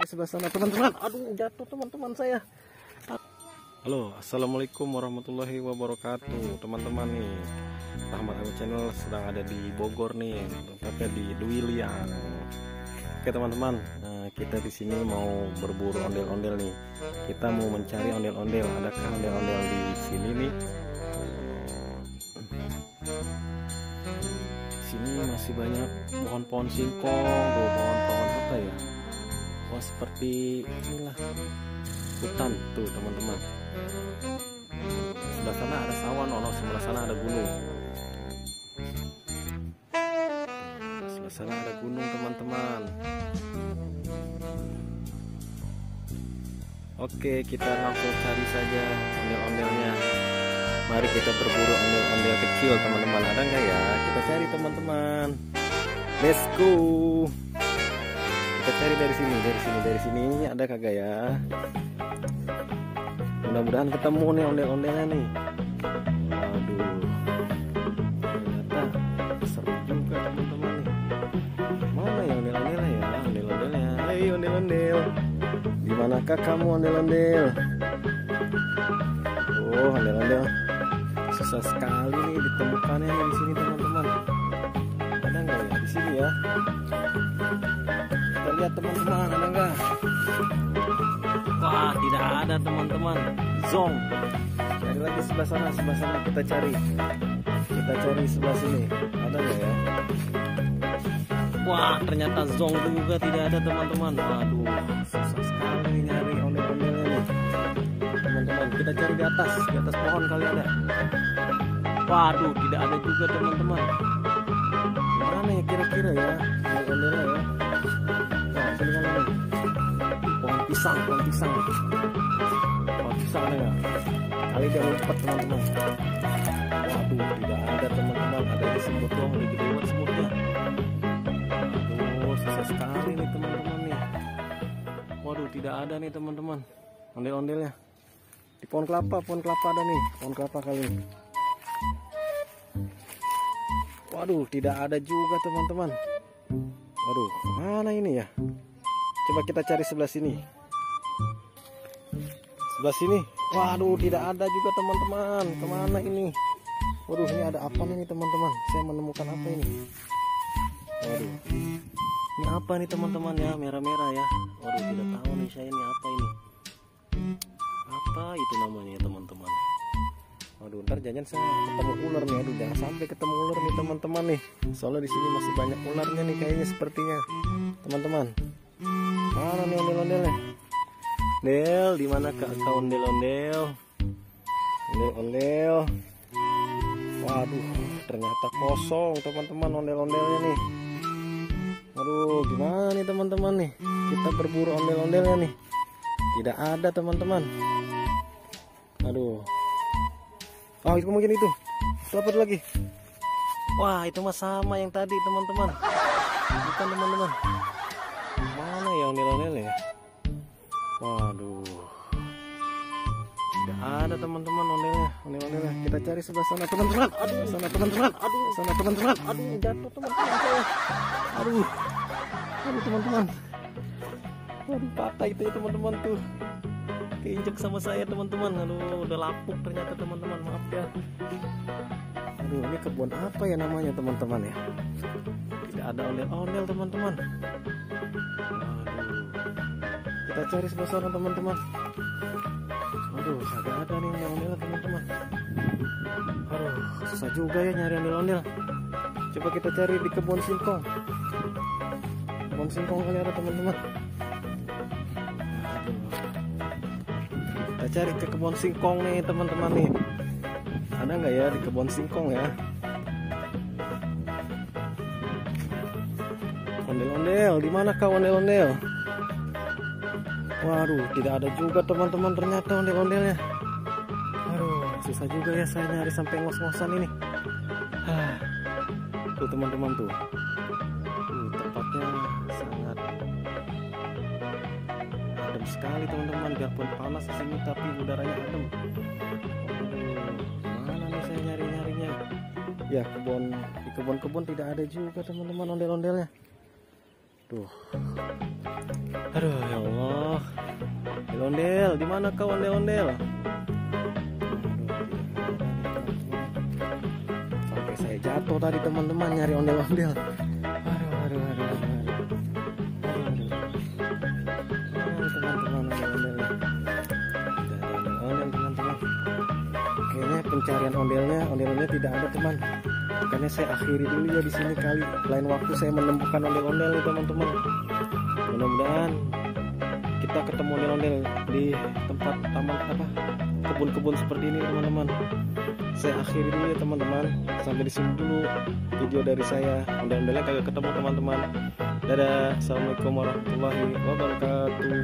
sebelah sana teman-teman. Aduh, jatuh teman-teman saya. Halo, assalamualaikum warahmatullahi wabarakatuh teman-teman nih. Rahmat Amin Channel sedang ada di Bogor nih, tepatnya di Dwi Liang. Oke teman-teman, kita di sini mau berburu ondel-ondel nih. Kita mau mencari ondel-ondel. Adakah ondel-ondel di sini nih? Sini masih banyak pohon-pohon singkong, pohon-pohon apa ya? Oh, seperti inilah hutan tuh teman-teman. Sebelah sana ada sawah, sebelah sana ada gunung. Sebelah sana ada gunung teman-teman. Oke, kita langsung cari saja ondel-ondelnya. Mari kita berburu ondel-ondel kecil teman-teman. Ada nggak ya? Kita cari teman-teman. Let's go. Kita cari dari sini. Ada kagak ya? Mudah-mudahan ketemu nih ondel-ondelnya nih. Waduh, ternyata seru juga teman-teman nih. Mana ya ondel-ondelnya ya? Ondel-ondelnya. Hai ondel-ondel. Dimanakah kamu ondel-ondel? Oh, ondel-ondel. Susah sekali nih ditemukannya di sini teman-teman. Ada nggak ya di sini ya? Kita lihat teman-teman, ada nggak? Wah, tidak ada teman-teman. Zong. Cari lagi sebelah sana kita cari. Kita cari sebelah sini. Ada nggak ya? Wah, ternyata zong juga tidak ada teman-teman. Waduh, susah sekali nyari ondel-ondelnya nih. Teman-teman, kita cari di atas pohon kali ada. Waduh, tidak ada juga teman-teman. Mana ya kira-kira ya ondel-ondelnya ya? Nah, sini kan ada. Pohon pisang ada nggak? Kali dia ngumpet teman-teman. Waduh, tidak ada teman-teman. Ada di semut doang, di gede banget semutnya. Aduh, susah sekali nih teman-teman nih. Waduh, tidak ada nih teman-teman ondel-ondelnya. Di pohon kelapa ada nih. Pohon kelapa kali ini. Waduh, tidak ada juga teman-teman. Waduh, mana ini ya? Coba kita cari sebelah sini. Sebelah sini. Waduh, tidak ada juga teman-teman. Kemana ini? Waduh, ini ada apa nih teman-teman? Saya menemukan apa ini? Waduh, ini apa nih teman-teman ya? Merah-merah ya. Waduh, tidak tahu nih saya ini apa ini. Apa itu namanya ya teman-teman? Waduh, ntar jangan saya ketemu ular nih. Aduh, jangan sampai ketemu ular nih teman-teman nih. Soalnya di sini masih banyak ularnya nih kayaknya sepertinya teman-teman. Mana nih ondel-ondelnya? Del, di mana kak kau ondel-ondel? Ondel-ondel. Waduh, ternyata kosong teman-teman ondel-ondelnya nih. Waduh, gimana nih teman-teman nih? Kita berburu ondel-ondelnya nih. Tidak ada teman-teman. Aduh. Oh, itu mungkin itu. Apa lagi? Wah, itu mah sama yang tadi teman-teman. Bukan teman-teman. Mana ya ondel-ondel ya? Waduh, tidak ada teman-teman ondel-ondelnya. Kita cari sebelah sana teman-teman. Aduh, sana teman-teman. Aduh, jatuh teman-teman saya. Aduh teman-teman. Waduh, patah itu ya teman-teman tuh. Keinjek sama saya teman-teman. Aduh, udah lapuk ternyata teman-teman. Maaf ya. Aduh, ini kebun apa ya namanya teman-teman ya? Tidak ada ondel-ondel teman-teman. Kita cari sebelah sana teman-teman. Aduh, kagak ada nih ondel-ondel teman-teman. Aduh, susah juga ya nyari ondel-ondel. Coba kita cari di kebun singkong. Kebun singkong kali ada teman-teman. Kita cari ke kebun singkong nih teman-teman nih. Ada nggak ya di kebun singkong ya? Ondel-ondel, di mana kau ondel-ondel? Waduh, tidak ada juga teman-teman ternyata ondel-ondelnya. Aduh, susah juga ya saya nyari sampai ngos-ngosan ini. Tuh teman-teman tuh. Tempatnya sangat adem sekali teman-teman. Biarpun panas di sini tapi udaranya adem. Mana nih saya nyari-nyarinya? Ya, di kebun-kebun tidak ada juga teman-teman ondel-ondelnya. Tuh. Aduh ya Allah. Ondel-ondel, di mana kau ondel-ondel? Sampai saya jatuh tadi teman-teman nyari ondel-ondel. Aduh. Teman-teman ondel-ondel. Ondel teman-teman. Kayaknya pencarian ondelnya tidak ada teman. Makanya saya akhiri dulu ya di sini kali. Lain waktu saya menemukan ondel-ondel nih teman-teman. Mudah-mudahan kita ketemu ondel-ondel di tempat taman kebun-kebun seperti ini teman-teman. Saya akhiri dulu ya teman-teman. Sampai di sini dulu video dari saya. Ondel-ondelnya kagak ketemu teman-teman. Dadah. Assalamualaikum warahmatullahi wabarakatuh.